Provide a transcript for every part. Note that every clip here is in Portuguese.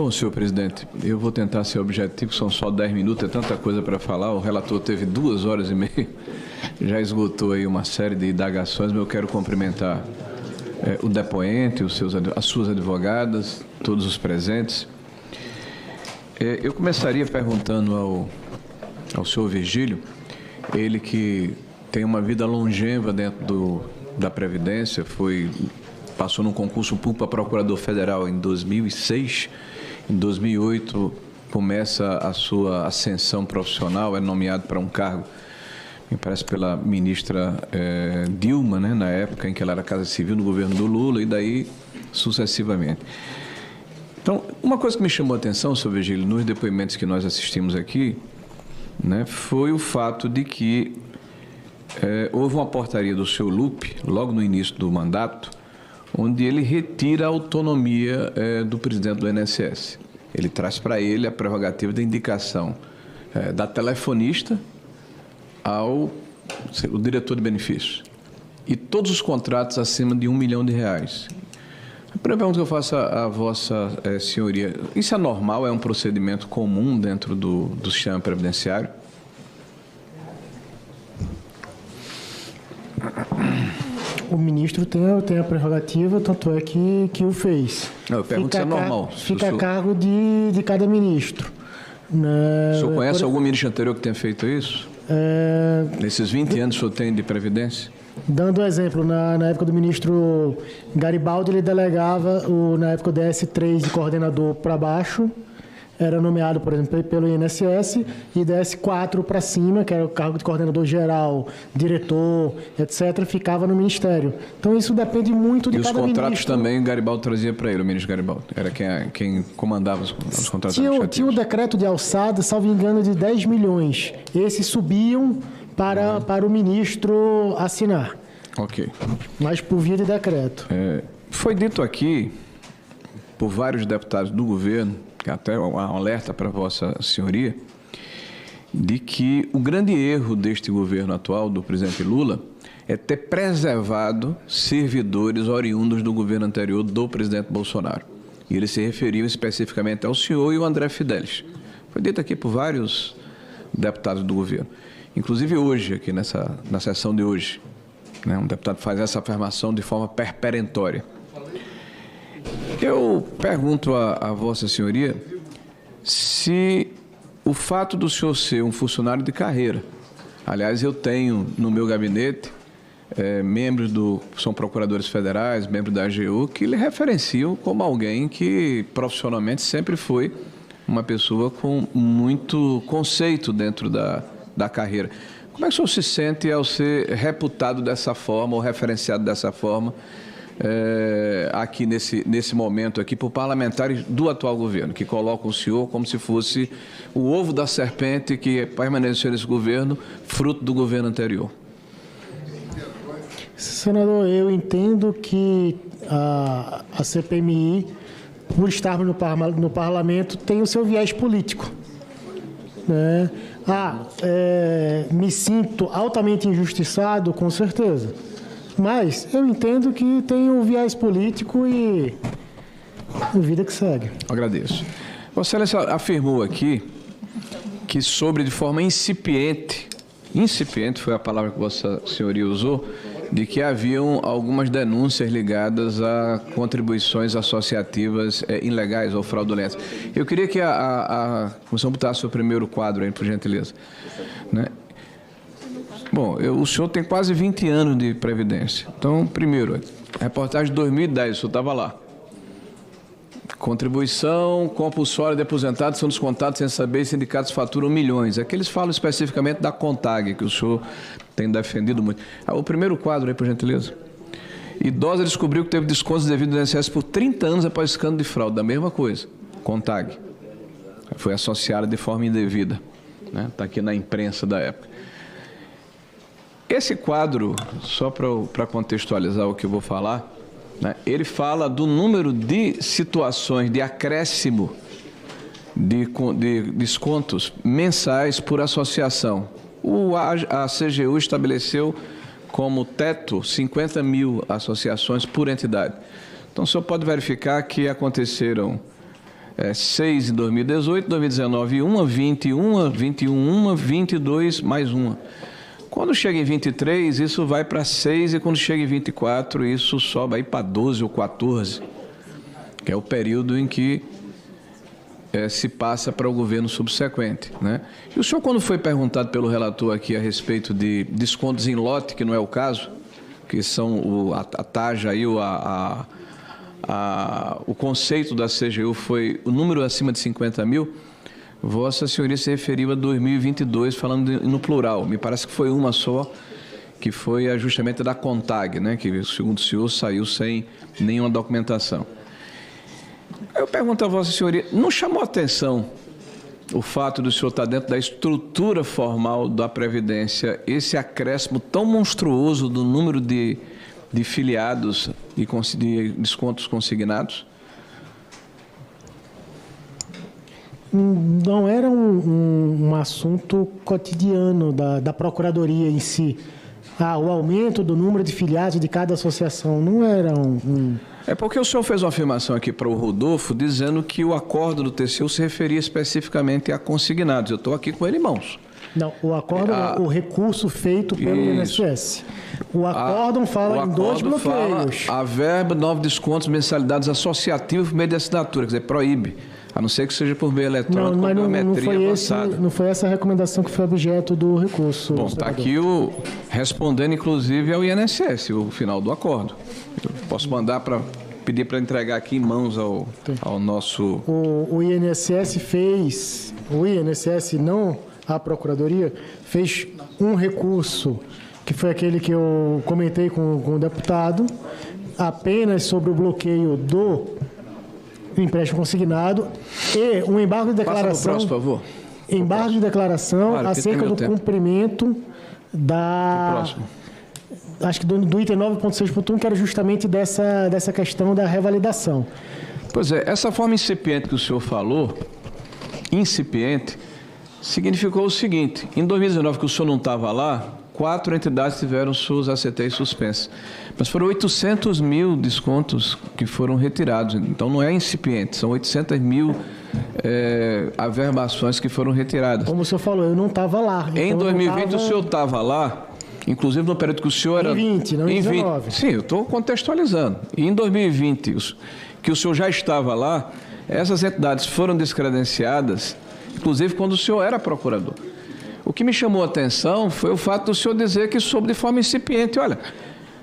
Bom, senhor presidente, eu vou tentar ser objetivo, são só 10 minutos, é tanta coisa para falar. O relator teve 2 horas e meia, já esgotou aí uma série de indagações, mas eu quero cumprimentar o depoente, as suas advogadas, todos os presentes. Eu começaria perguntando ao senhor Virgílio, ele que tem uma vida longeva dentro da Previdência, passou num concurso público para procurador federal em 2006, em 2008 começa a sua ascensão profissional, é nomeado para um cargo, me parece pela ministra Dilma, né, na época em que ela era Casa Civil no governo do Lula, e daí sucessivamente. Então, uma coisa que me chamou a atenção, senhor Virgílio, nos depoimentos que nós assistimos aqui, né, foi o fato de que houve uma portaria do seu Lupe, logo no início do mandato, onde ele retira a autonomia do presidente do INSS. Ele traz para ele a prerrogativa da indicação da telefonista ao diretor de benefícios. E todos os contratos acima de R$1 milhão. A primeira pergunta que eu faço à vossa senhoria, isso é normal, é um procedimento comum dentro do sistema previdenciário? O ministro tem a prerrogativa, tanto é que o fez. Eu pergunto se é normal. Fica a cargo de cada ministro. O senhor conhece algum ministro anterior que tenha feito isso? Nesses 20 anos que o senhor tem de Previdência? Dando exemplo, na época do ministro Garibaldi, ele delegava, na época do DS3 de coordenador para baixo, era nomeado, por exemplo, pelo INSS, e DS4 para cima, que era o cargo de coordenador geral, diretor, etc., ficava no Ministério. Então, isso depende muito de cada ministro. E os contratos também, Garibaldi trazia para ele, o ministro Garibaldi? Era quem comandava os contratos administrativos? Tinha o decreto de alçada, salvo engano, de 10 milhões. Esses subiam para o ministro assinar. Ok. Mas por via de decreto. Foi dito aqui, por vários deputados do governo, até um alerta para Vossa Senhoria, de que o grande erro deste governo atual, do presidente Lula, é ter preservado servidores oriundos do governo anterior do presidente Bolsonaro. E ele se referiu especificamente ao senhor e ao André Fidelis. Foi dito aqui por vários deputados do governo. Inclusive hoje, aqui na sessão de hoje, né, um deputado faz essa afirmação de forma peremptória. Eu pergunto a Vossa Senhoria se o fato do senhor ser um funcionário de carreira, aliás, eu tenho no meu gabinete membros são procuradores federais, membros da AGU, que lhe referenciam como alguém que profissionalmente sempre foi uma pessoa com muito conceito dentro da carreira. Como é que o senhor se sente ao ser reputado dessa forma ou referenciado dessa forma aqui nesse momento aqui por parlamentares do atual governo, que colocam o senhor como se fosse o ovo da serpente que permaneceu nesse governo, fruto do governo anterior? Senador, eu entendo que a CPMI, por estarmos no parlamento, tem o seu viés político, né? Me sinto altamente injustiçado, com certeza. Mas eu entendo que tem um viés político e vida que segue. Agradeço. Vossa Excelência afirmou aqui que sobre de forma incipiente foi a palavra que Vossa Senhoria usou, de que haviam algumas denúncias ligadas a contribuições associativas ilegais ou fraudulentas. Eu queria que a comissão botasse o primeiro quadro aí, por gentileza. Né? Bom, o senhor tem quase 20 anos de Previdência. Então, primeiro, reportagem de 2010, o senhor estava lá. Contribuição compulsória de aposentados são descontados sem saber se sindicatos faturam milhões. Aqui eles falam especificamente da CONTAG, que o senhor tem defendido muito. O primeiro quadro aí, por gentileza. Idosa descobriu que teve descontos devido ao INSS por 30 anos após escândalo de fraude. Da mesma coisa, CONTAG. Foi associada de forma indevida. Está aqui na imprensa da época. Esse quadro, só para contextualizar o que eu vou falar, né, ele fala do número de situações de acréscimo de descontos mensais por associação. A CGU estabeleceu como teto 50 mil associações por entidade. Então, o senhor pode verificar que aconteceram 6 em 2018, 2019 uma, 21, 21, 22 mais uma. Quando chega em 23, isso vai para 6 e quando chega em 24, isso sobe aí para 12 ou 14, que é o período em que se passa para o governo subsequente, né? E o senhor, quando foi perguntado pelo relator aqui a respeito de descontos em lote, que não é o caso, que são a taxa aí, o conceito da CGU foi o número acima de 50 mil, Vossa Senhoria se referiu a 2022, falando no plural. Me parece que foi uma só, que foi a justamente da CONTAG, né? Que, segundo o senhor, saiu sem nenhuma documentação. Eu pergunto a Vossa Senhoria, não chamou a atenção o fato do senhor estar dentro da estrutura formal da Previdência, esse acréscimo tão monstruoso do número de filiados e de descontos consignados? Não era um assunto cotidiano da Procuradoria em si. O aumento do número de filiados de cada associação não era É porque o senhor fez uma afirmação aqui para o Rodolfo, dizendo que o acordo do TCU se referia especificamente a consignados. Eu estou aqui com ele em mãos. Não, o acordo é o recurso feito pelo INSS. O acórdão fala em 2 bloqueios. A verba, 9 descontos, mensalidades associativas por meio de assinatura, quer dizer, proíbe. A não ser que seja por meio eletrônico, não, mas biometria não foi essa a recomendação que foi objeto do recurso. Bom, está aqui respondendo, inclusive, ao INSS, o final do acordo. Eu posso mandar para pedir para entregar aqui em mãos ao nosso... O INSS não a Procuradoria, fez um recurso, que foi aquele que eu comentei com o deputado, apenas sobre o bloqueio do empréstimo consignado e um embargo de declaração. Passa pro próximo, por favor. Embargo de declaração acerca do cumprimento acho que do item 9.6.1, que era justamente dessa questão da revalidação. Pois é, essa forma incipiente que o senhor falou, incipiente, significou o seguinte: em 2019, que o senhor não estava lá, 4 entidades tiveram suas ACTs suspensas. Mas foram 800 mil descontos que foram retirados. Então, não é incipiente, são 800 mil averbações que foram retiradas. Como o senhor falou, eu não estava lá. Então em 2020, o senhor estava lá, inclusive no período que o senhor era... Em 20, não em 19. Sim, eu estou contextualizando. E em 2020, que o senhor já estava lá, essas entidades foram descredenciadas, inclusive quando o senhor era procurador. O que me chamou a atenção foi o fato do senhor dizer que soube de forma incipiente. Olha,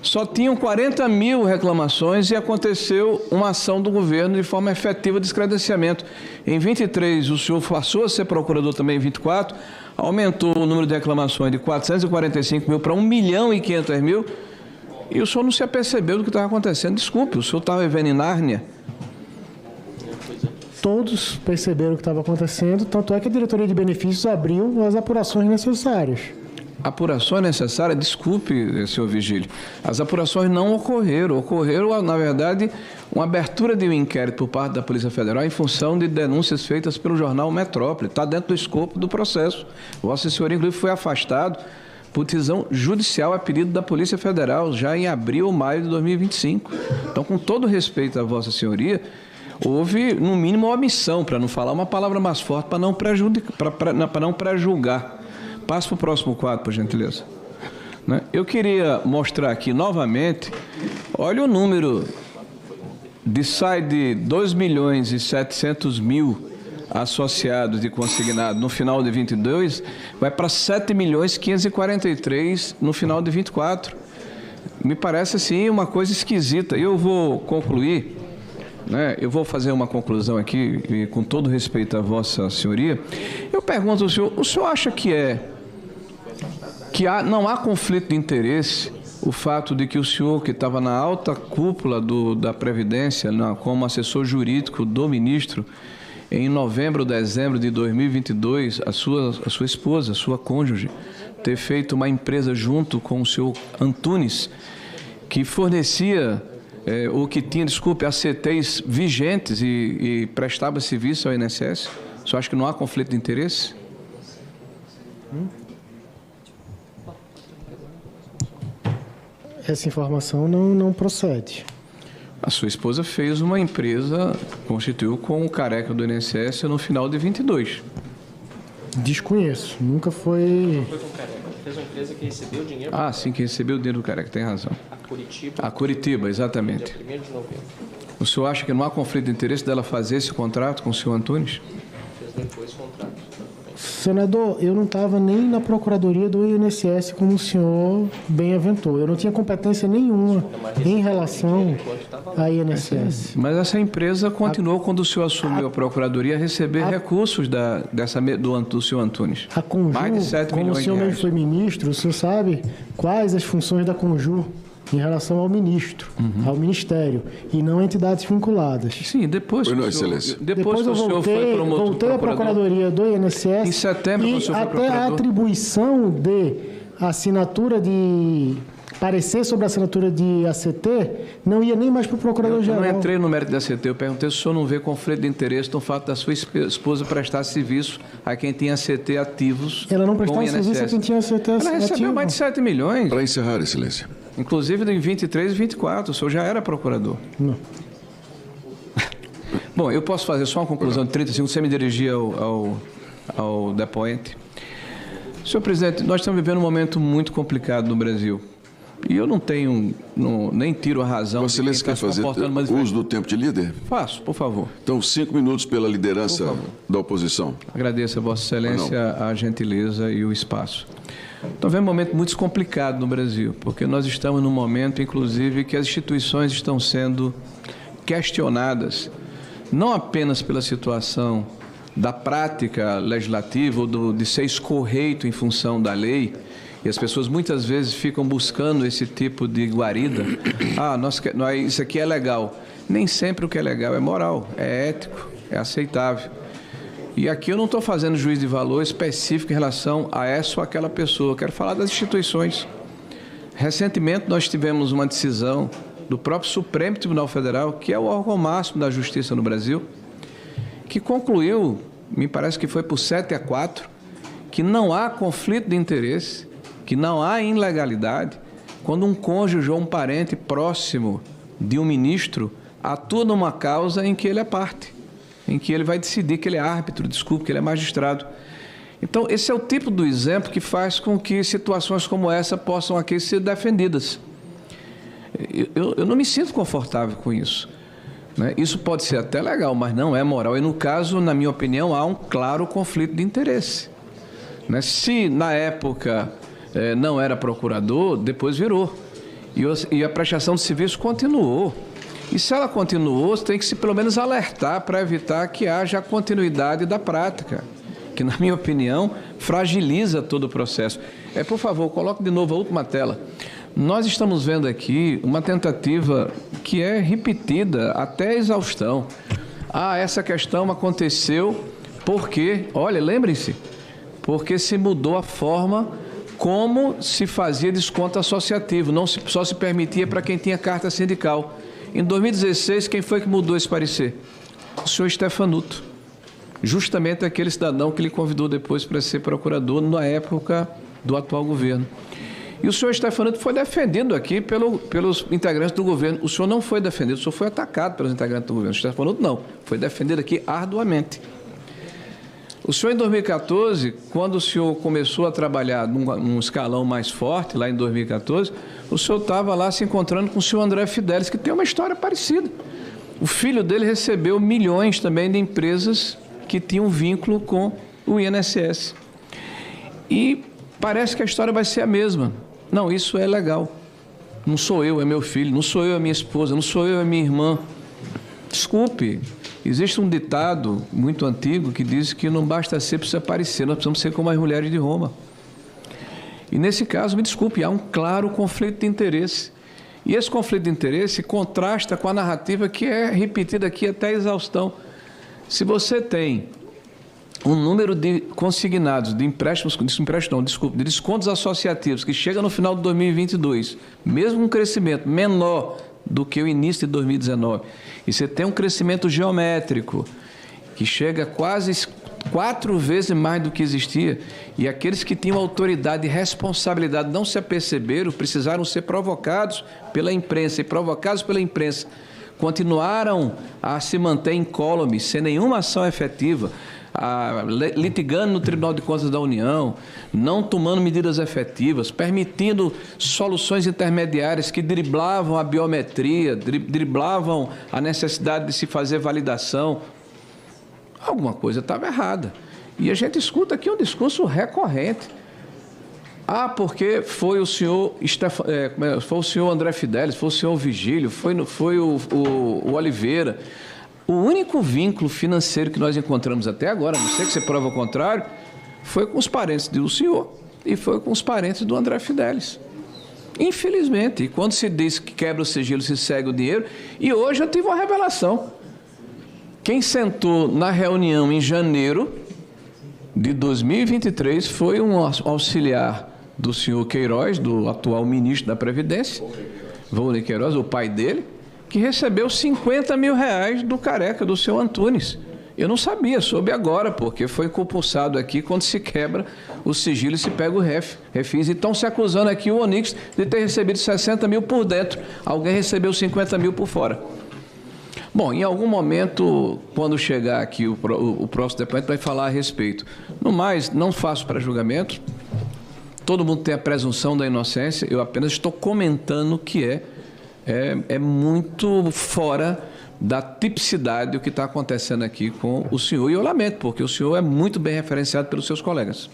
só tinham 40 mil reclamações e aconteceu uma ação do governo de forma efetiva de descredenciamento. Em 23, o senhor passou a ser procurador também em 24, aumentou o número de reclamações de 445 mil para 1.500.000 e o senhor não se apercebeu do que estava acontecendo. Desculpe, o senhor estava vivendo em Nárnia. Todos perceberam o que estava acontecendo, tanto é que a diretoria de benefícios abriu as apurações necessárias. Apurações necessárias? Desculpe, senhor Vigílio, as apurações não ocorreram. Ocorreram, na verdade, uma abertura de um inquérito por parte da Polícia Federal em função de denúncias feitas pelo jornal Metrópole. Está dentro do escopo do processo. Vossa Senhoria, inclusive, foi afastado por decisão judicial a pedido da Polícia Federal, já em abril ou maio de 2025. Então, com todo respeito a Vossa Senhoria, houve, no mínimo, uma omissão, para não falar uma palavra mais forte, para não prejulgar. Passe para o próximo quadro, por gentileza. Eu queria mostrar aqui novamente, olha o número, sai de 2.700.000 associados de consignado no final de 22, vai para 7.543.000 no final de 24. Me parece, assim, uma coisa esquisita. Eu vou concluir... Eu vou fazer uma conclusão aqui, e com todo respeito à Vossa Senhoria. Eu pergunto ao senhor, o senhor acha que não há conflito de interesse o fato de que o senhor, que estava na alta cúpula da Previdência, como assessor jurídico do ministro, em novembro, dezembro de 2022, a sua esposa, a sua cônjuge, ter feito uma empresa junto com o senhor Antunes, que fornecia... ou que tinha, ACTs vigentes e prestava serviço ao INSS? O senhor acha que não há conflito de interesse? Essa informação não procede. A sua esposa fez uma empresa, constituiu com o Careca do INSS no final de 22. Desconheço, nunca foi... Não foi com o Careca, fez uma empresa que recebeu dinheiro. Ah, sim, que recebeu o dinheiro do Careca, tem razão. A Curitiba, exatamente. Dia 1º de novembro. O senhor acha que não há conflito de interesse dela fazer esse contrato com o senhor Antunes? Fez depois contrato. Senador, eu não estava nem na Procuradoria do INSS, como o senhor bem aventou. Eu não tinha competência nenhuma em relação à INSS. Mas essa empresa continuou, quando o senhor assumiu a Procuradoria, a receber recursos do senhor Antunes. A Conjur, mais de 7 como o milhões de senhor mesmo reais. foi ministro, o senhor sabe quais as funções da Conjur em relação ao ministro, ao ministério, e não entidades vinculadas. Sim, depois, Pois não, o senhor, Excelência. depois eu o senhor foi promotor. voltei à Procuradoria do INSS. Em setembro, e o senhor foi até procurador. a atribuição de assinatura de parecer sobre a assinatura de ACT não ia nem mais para o Eu Procurador-Geral. não entrei no mérito da CT, eu perguntei se o senhor não vê conflito de interesse no fato da sua esposa prestar serviço a quem tem ACT ativos. Ela não com o prestava serviço a INSS. quem tinha ACT Ela recebeu ativo. mais de 7 milhões, Para encerrar, Excelência. inclusive em 23 e 24. O senhor já era procurador. Não. Bom, eu posso fazer só uma conclusão de 30 segundos, sem me dirigir ao depoente. Senhor presidente, nós estamos vivendo um momento muito complicado no Brasil. E eu não tenho, nem tiro a razão Vossa de quem Excelência está quer se fazer comportando mais uso do tempo de líder? Faço, por favor. Então, 5 minutos pela liderança da oposição. Agradeço a Vossa Excelência a gentileza e o espaço. Então, vem um momento muito complicado no Brasil, porque nós estamos num momento, inclusive, que as instituições estão sendo questionadas, não apenas pela situação da prática legislativa ou de ser escorreito em função da lei, e as pessoas muitas vezes ficam buscando esse tipo de guarida. Isso aqui é legal. Nem sempre o que é legal é moral, é ético, é aceitável. E aqui eu não estou fazendo juízo de valor específico em relação a essa ou aquela pessoa. Eu quero falar das instituições. Recentemente nós tivemos uma decisão do próprio Supremo Tribunal Federal, que é o órgão máximo da justiça no Brasil, que concluiu, me parece que foi por 7-4, que não há conflito de interesse, que não há ilegalidade, quando um cônjuge ou um parente próximo de um ministro atua numa causa em que ele é parte, em que ele vai decidir, que ele é árbitro, que ele é magistrado. Então, esse é o tipo do exemplo que faz com que situações como essa possam aqui ser defendidas. Eu não me sinto confortável com isso. Né? Isso pode ser até legal, mas não é moral. E, no caso, na minha opinião, há um claro conflito de interesse. Né? Se, na época, não era procurador, depois virou. E a prestação de serviço continuou. E se ela continuou, tem que se pelo menos alertar para evitar que haja a continuidade da prática, que, na minha opinião, fragiliza todo o processo. Por favor, coloque de novo a última tela. Nós estamos vendo aqui uma tentativa que é repetida até a exaustão. Essa questão aconteceu porque, olha, lembrem-se, porque se mudou a forma como se fazia desconto associativo, só se permitia para quem tinha carta sindical. Em 2016, quem foi que mudou esse parecer? O senhor Stefanuto, justamente aquele cidadão que lhe convidou depois para ser procurador na época do atual governo. E o senhor Stefanuto foi defendido aqui pelos integrantes do governo. O senhor não foi defendido, o senhor foi atacado pelos integrantes do governo. O Stefanuto não, foi defendido aqui arduamente. O senhor, em 2014, quando o senhor começou a trabalhar num escalão mais forte, lá em 2014, o senhor estava lá se encontrando com o senhor André Fidelis, que tem uma história parecida. O filho dele recebeu milhões também de empresas que tinham vínculo com o INSS. E parece que a história vai ser a mesma. Não, isso é legal. Não sou eu, é meu filho. Não sou eu, é minha esposa. Não sou eu, é minha irmã. Desculpe. Existe um ditado muito antigo que diz que não basta ser, precisa parecer. Nós precisamos ser como as mulheres de Roma. E nesse caso, me desculpe, há um claro conflito de interesse. E esse conflito de interesse contrasta com a narrativa que é repetida aqui até a exaustão. Se você tem um número de consignados, de de descontos associativos, que chega no final de 2022, mesmo um crescimento menor do que o início de 2019, e você tem um crescimento geométrico, que chega quase 4 vezes mais do que existia, e aqueles que tinham autoridade e responsabilidade não se aperceberam, precisaram ser provocados pela imprensa, e provocados pela imprensa continuaram a se manter incólumes, sem nenhuma ação efetiva, litigando no Tribunal de Contas da União, não tomando medidas efetivas, permitindo soluções intermediárias que driblavam a biometria, driblavam a necessidade de se fazer validação. Alguma coisa estava errada. E a gente escuta aqui um discurso recorrente. Porque foi o senhor André Fidelis, foi o senhor Vigílio, foi o Oliveira. O único vínculo financeiro que nós encontramos até agora, a não sei que você prova o contrário, foi com os parentes do senhor e foi com os parentes do André Fidelis. Infelizmente, e quando se diz que quebra o sigilo, se segue o dinheiro, e hoje eu tive uma revelação. Quem sentou na reunião em janeiro de 2023 foi um auxiliar do senhor Queiroz, do atual ministro da Previdência, Volney Queiroz, o pai dele, que recebeu 50 mil reais do careca, do seu Antunes. Eu não sabia, soube agora, porque foi compulsado aqui quando se quebra o sigilo e se pega o refis. E estão se acusando aqui o Onix de ter recebido 60 mil por dentro. Alguém recebeu 50 mil por fora. Bom, em algum momento, quando chegar aqui o próximo depoimento, vai falar a respeito. No mais, não faço pré-julgamento. Todo mundo tem a presunção da inocência. Eu apenas estou comentando que é muito fora da tipicidade o que está acontecendo aqui com o senhor. E eu lamento, porque o senhor é muito bem referenciado pelos seus colegas.